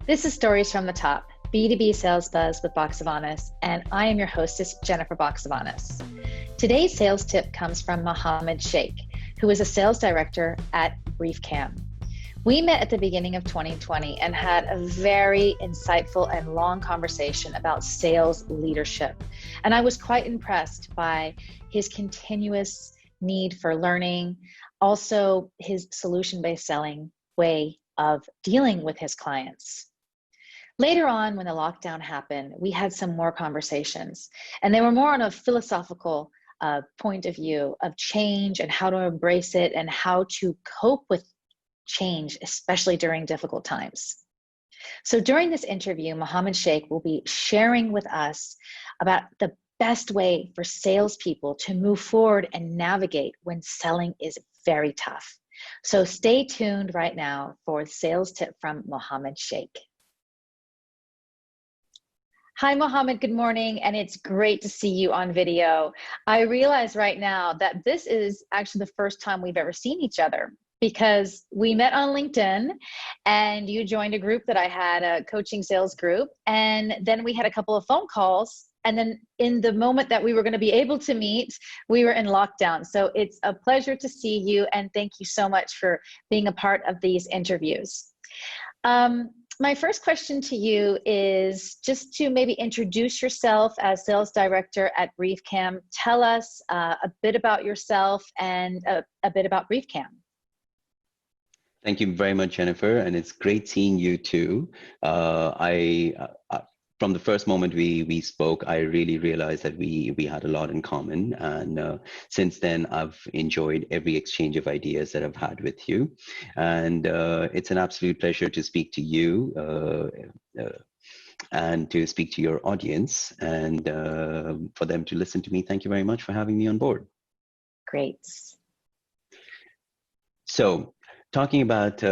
This is Stories from the Top, B2B Sales Buzz with Boxavanis, and I am your hostess, Jennifer Boxavanis. Today's sales tip comes from Muhammad Sheikh, who is a sales director at BriefCam. We met at the beginning of 2020 and had a very insightful and long conversation about sales leadership. And I was quite impressed by his continuous need for learning, also his solution-based selling way of dealing with his clients. Later on, when the lockdown happened, we had some more conversations, and they were more on a philosophical point of view of change and how to embrace it and how to cope with change, especially during difficult times. So during this interview, Muhammad Sheikh will be sharing with us about the best way for salespeople to move forward and navigate when selling is very tough. So stay tuned right now for a sales tip from Muhammad Sheikh. Hi, Muhammad, good morning, and it's great to see you on video. I realize right now that this is actually the first time we've ever seen each other because we met on LinkedIn and you joined a group that I had, a coaching sales group, and then we had a couple of phone calls, and then in the moment that we were going to be able to meet, we were in lockdown. So it's a pleasure to see you, and thank you so much for being a part of these interviews. My first question to you is just to maybe introduce yourself as sales director at BriefCam. Tell us a bit about yourself and a bit about BriefCam. Thank you very much, Jennifer, and it's great seeing you too. From the first moment we spoke, I really realized that we had a lot in common, and since then I've enjoyed every exchange of ideas that I've had with you, and it's an absolute pleasure to speak to you and to speak to your audience, and for them to listen to me. Thank you very much for having me on board. Great. So, talking about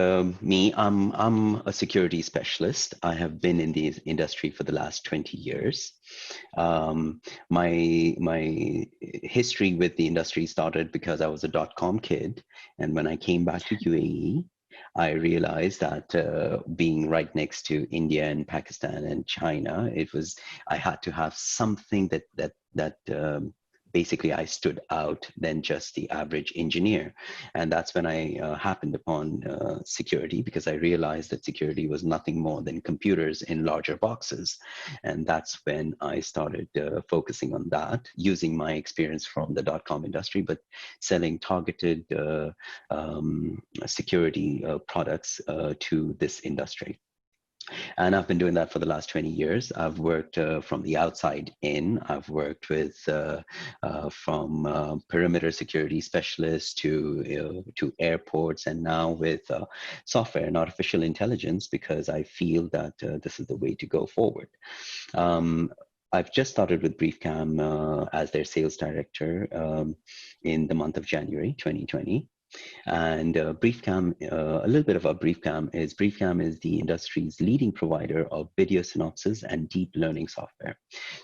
me, I'm a security specialist. I have been in the industry for the last 20 years. My history with the industry started because I was a .com kid, and when I came back to UAE, I realized that being right next to India and Pakistan and China, I had to have something that basically I stood out than just the average engineer. And that's when I happened upon security, because I realized that security was nothing more than computers in larger boxes. And that's when I started focusing on that, using my experience from the .com industry, but selling targeted security products to this industry. And I've been doing that for the last 20 years. I've worked from the outside in. I've worked with from perimeter security specialists to airports, and now with software and artificial intelligence, because I feel that this is the way to go forward. I've just started with BriefCam as their sales director in the month of January 2020. And BriefCam, a little bit about BriefCam is the industry's leading provider of video synopsis and deep learning software.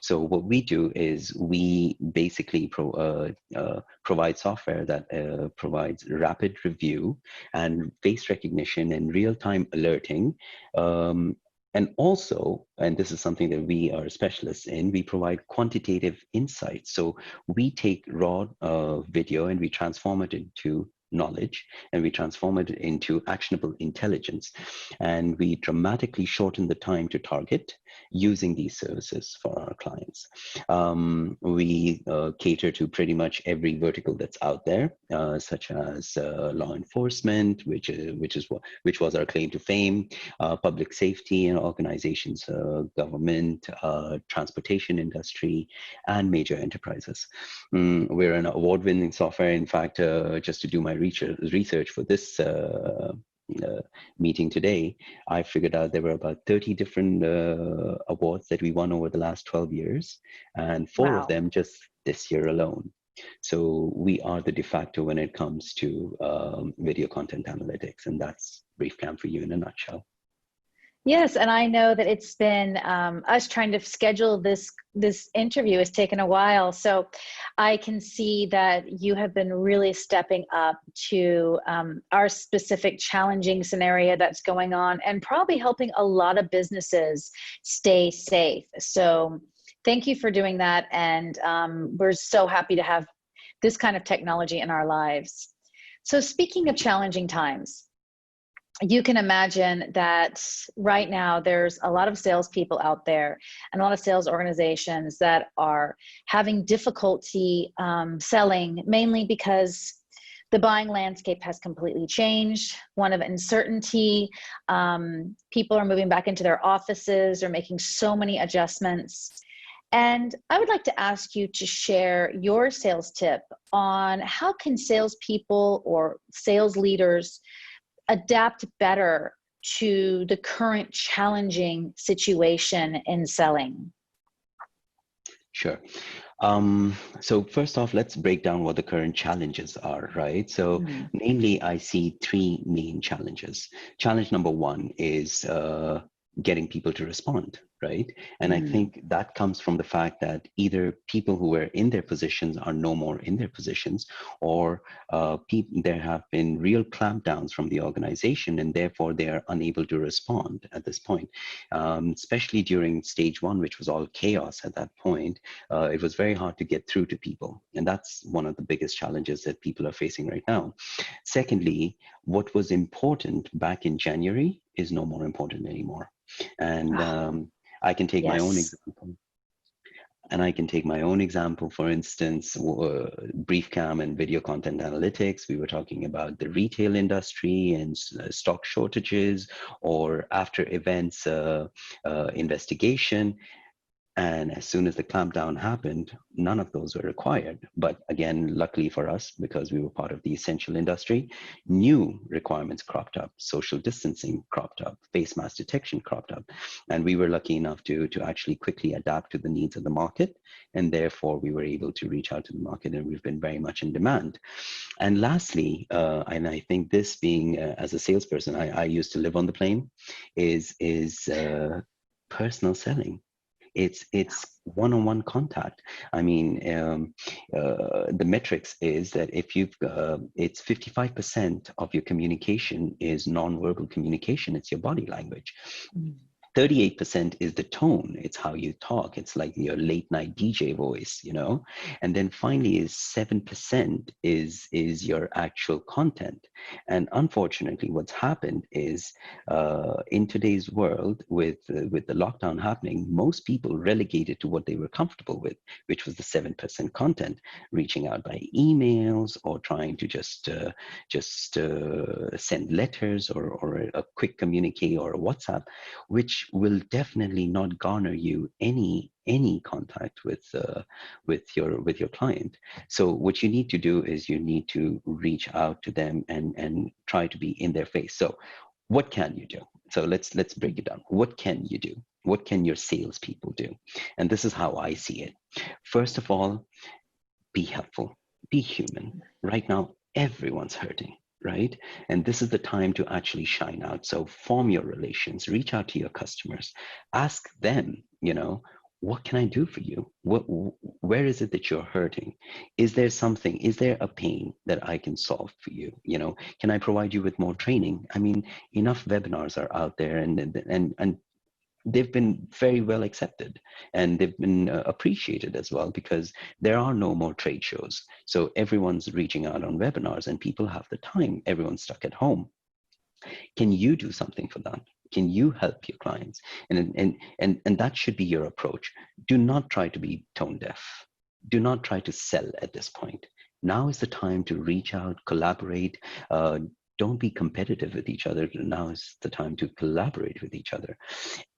So what we do is we basically provide software that provides rapid review and face recognition and real-time alerting. And also, and this is something that we are specialists in, we provide quantitative insights. So we take raw video and we transform it into knowledge, and we transform it into actionable intelligence, and we dramatically shorten the time to target using these services for our clients. We cater to pretty much every vertical that's out there, such as law enforcement, which was our claim to fame, public safety and organizations, government, transportation industry, and major enterprises. We're an award-winning software. In fact, just to do my research for this meeting today, I figured out there were about 30 different awards that we won over the last 12 years, and 4 of them just this year alone. So we are the de facto when it comes to video content analytics, and that's BriefCam for you in a nutshell. Yes, and I know that it's been us trying to schedule this interview has taken a while. So I can see that you have been really stepping up to our specific challenging scenario that's going on, and probably helping a lot of businesses stay safe. So thank you for doing that, and we're so happy to have this kind of technology in our lives. So speaking of challenging times, you can imagine that right now there's a lot of salespeople out there and a lot of sales organizations that are having difficulty selling, mainly because the buying landscape has completely changed, one of uncertainty. People are moving back into their offices or making so many adjustments. And I would like to ask you to share your sales tip on how can salespeople or sales leaders adapt better to the current challenging situation in selling? Sure. So first off, let's break down what the current challenges are, right? So Mm, namely, I see three main challenges. Challenge number one is getting people to respond, right? And I mm, think that comes from the fact that either people who were in their positions are no more in their positions, or there have been real clampdowns from the organization, and therefore they are unable to respond at this point. Especially during stage one, which was all chaos at that point, it was very hard to get through to people. And that's one of the biggest challenges that people are facing right now. Secondly, what was important back in January is no more important anymore. And I can take my own yes. example. And I can take my own example, for instance, BriefCam and video content analytics. We were talking about the retail industry and stock shortages, or after events investigation. And as soon as the clampdown happened, none of those were required. But again, luckily for us, because we were part of the essential industry, new requirements cropped up, social distancing cropped up, face mask detection cropped up. And we were lucky enough to actually quickly adapt to the needs of the market. And therefore, we were able to reach out to the market, and we've been very much in demand. And lastly, and I think this being as a salesperson, I used to live on the plane, is personal selling. It's one-on-one contact. I mean, the metrics is that if you've it's 55% of your communication is non-verbal communication. It's your body language. Mm, 38% is the tone. It's how you talk. It's like your late night DJ voice, you know. And then finally is 7% is your actual content. And unfortunately, what's happened is in today's world, with the lockdown happening, most people relegated to what they were comfortable with, which was the 7% content, reaching out by emails or trying to just send letters, or a quick communique or a WhatsApp, which will definitely not garner you any contact with your client. So what you need to do is you need to reach out to them and try to be in their face. So what can you do? So let's break it down. What can you do? What can your salespeople do? And this is how I see it. First of all, be helpful, be human. Right now, everyone's hurting, right? And this is the time to actually shine out. So form your relations, reach out to your customers, ask them, you know, what can I do for you? Where is it that you're hurting? Is there something, is there a pain that I can solve for you? You know, can I provide you with more training? I mean, enough webinars are out there, and they've been very well accepted, and they've been appreciated as well, because there are no more trade shows. So everyone's reaching out on webinars, and people have the time. Everyone's stuck at home. Can you do something for that? Can you help your clients? And that should be your approach. Do not try to be tone deaf. Do not try to sell at this point. Now is the time to reach out, collaborate. Don't be competitive with each other. Now is the time to collaborate with each other.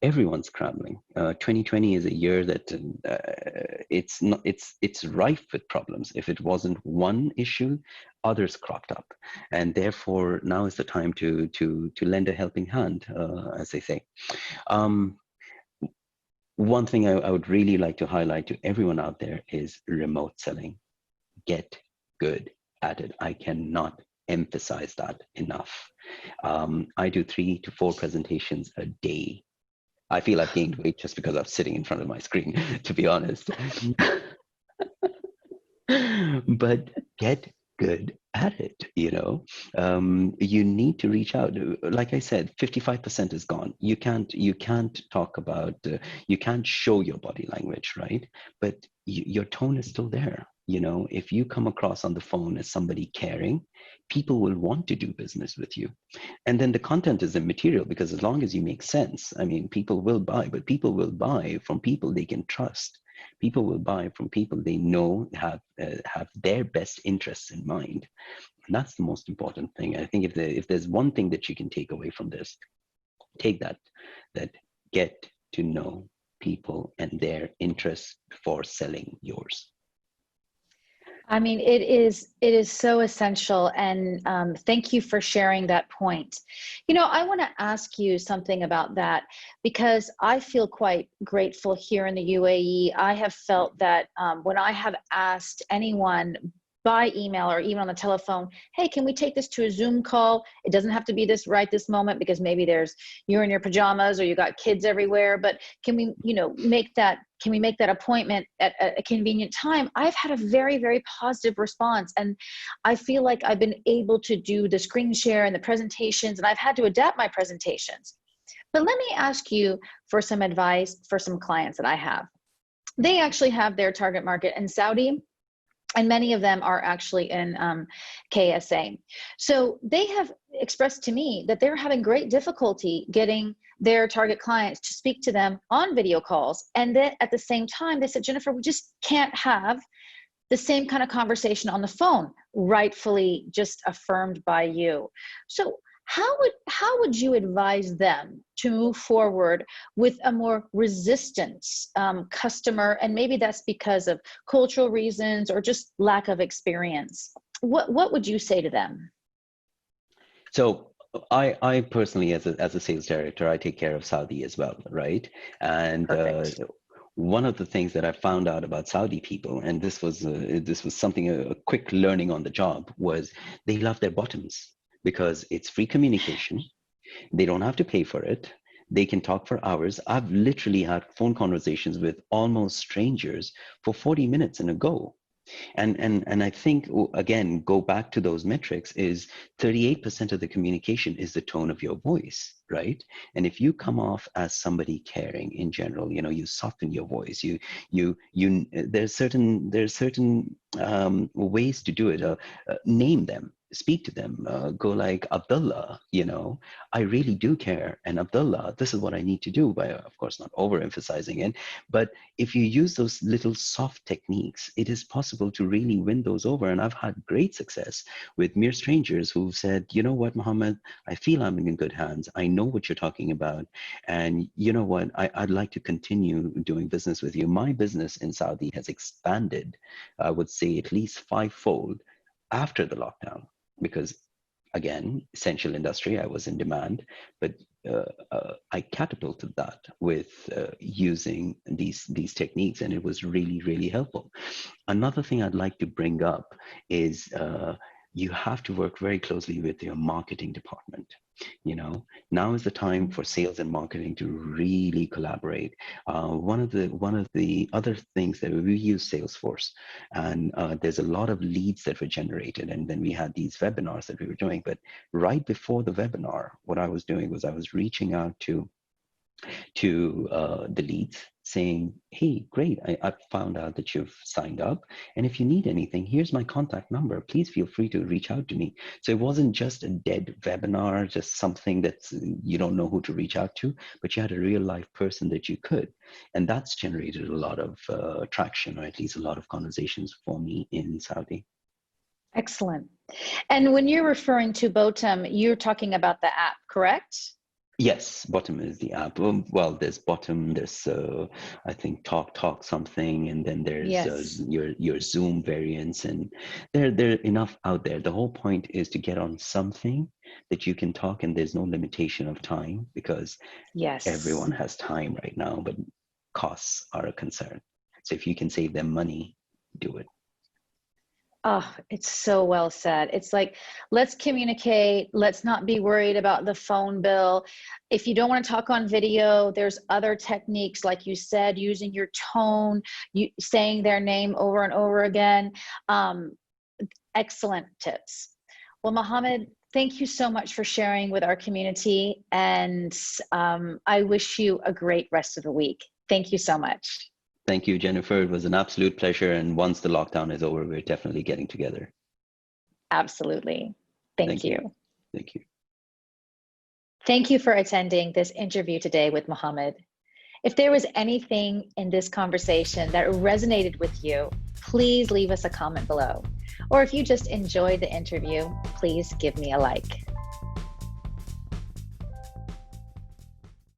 Everyone's scrambling. 2020 is a year that it's rife with problems. If it wasn't one issue, others cropped up, and therefore now is the time to lend a helping hand, as they say. Um, One thing I would really like to highlight to everyone out there is remote selling. Get good at it. I cannot emphasize that enough. I do 3 to 4 presentations a day. I feel I've gained weight just because I'm sitting in front of my screen, to be honest. But get good at it, you know. You need to reach out. Like I said, 55% is gone. You can't talk about, you can't show your body language, right? But your tone is still there. You know, if you come across on the phone as somebody caring, people will want to do business with you. And then the content is immaterial, because as long as you make sense, I mean, people will buy, but people will buy from people they can trust. People will buy from people they know have their best interests in mind. And that's the most important thing. I think if there's one thing that you can take away from this, take that get to know people and their interests before selling yours. I mean, it is so essential, and thank you for sharing that point. You know, I want to ask you something about that, because I feel quite grateful here in the UAE. I have felt that when I have asked anyone by email or even on the telephone, hey, can we take this to a Zoom call? It doesn't have to be this moment, because maybe you're in your pajamas or you got kids everywhere, but can we, make that appointment at a convenient time? I've had a very, very positive response. And I feel like I've been able to do the screen share and the presentations, and I've had to adapt my presentations. But let me ask you for some advice for some clients that I have. They actually have their target market in Saudi, and many of them are actually in KSA. So they have expressed to me that they're having great difficulty getting their target clients to speak to them on video calls. And then at the same time, they said, Jennifer, we just can't have the same kind of conversation on the phone, rightfully just affirmed by you. So how would you advise them to move forward with a more resistant customer? And maybe that's because of cultural reasons or just lack of experience. What would you say to them? So I personally, as a sales director, I take care of Saudi as well, right? And one of the things that I found out about Saudi people, and this was something, a quick learning on the job, was they love their bottoms, because it's free communication. They don't have to pay for it. They can talk for hours. I've literally had phone conversations with almost strangers for 40 minutes in a go. And I think, again, go back to those metrics, is 38% of the communication is the tone of your voice, right? And if you come off as somebody caring in general, you soften your voice, there's certain ways to do it. Name them, speak to them, go like, Abdullah, I really do care, and Abdullah, this is what I need to do, by of course not overemphasizing it. But if you use those little soft techniques, it is possible to really win those over. And I've had great success with mere strangers who've said, you know what, Muhammad, I feel I'm in good hands. I know what you're talking about. And you know what, I'd like to continue doing business with you. My business in Saudi has expanded, I would say, at least fivefold after the lockdown, because again, essential industry, I was in demand, but I catapulted that with using these techniques, and it was really, really helpful. Another thing I'd like to bring up is you have to work very closely with your marketing department. Now is the time for sales and marketing to really collaborate. One of the other things that we use Salesforce, and there's a lot of leads that were generated, and then we had these webinars that we were doing. But right before the webinar, what I was doing was I was reaching out to the leads, saying, hey, great, I found out that you've signed up, and if you need anything, here's my contact number, please feel free to reach out to me. So it wasn't just a dead webinar, just something that you don't know who to reach out to, but you had a real life person that you could. And that's generated a lot of traction, or at least a lot of conversations for me in Saudi. Excellent. And when you're referring to Botum, you're talking about the app, correct? Yes, Bottom is the app. Well, there's Bottom, there's I think Talk something, and then there's your Zoom variants, and there are enough out there. The whole point is to get on something that you can talk, and there's no limitation of time, because everyone has time right now, but costs are a concern. So if you can save them money, do it. Oh, it's so well said. It's like, let's communicate. Let's not be worried about the phone bill. If you don't want to talk on video, there's other techniques, like you said, using your tone, you saying their name over and over again. Um, Excellent tips. Well, Muhammad, thank you so much for sharing with our community. And I wish you a great rest of the week. Thank you so much. Thank you, Jennifer. It was an absolute pleasure. And once the lockdown is over, we're definitely getting together. Absolutely. Thank you. Thank you. Thank you for attending this interview today with Muhammad. If there was anything in this conversation that resonated with you, please leave us a comment below. Or if you just enjoyed the interview, please give me a like.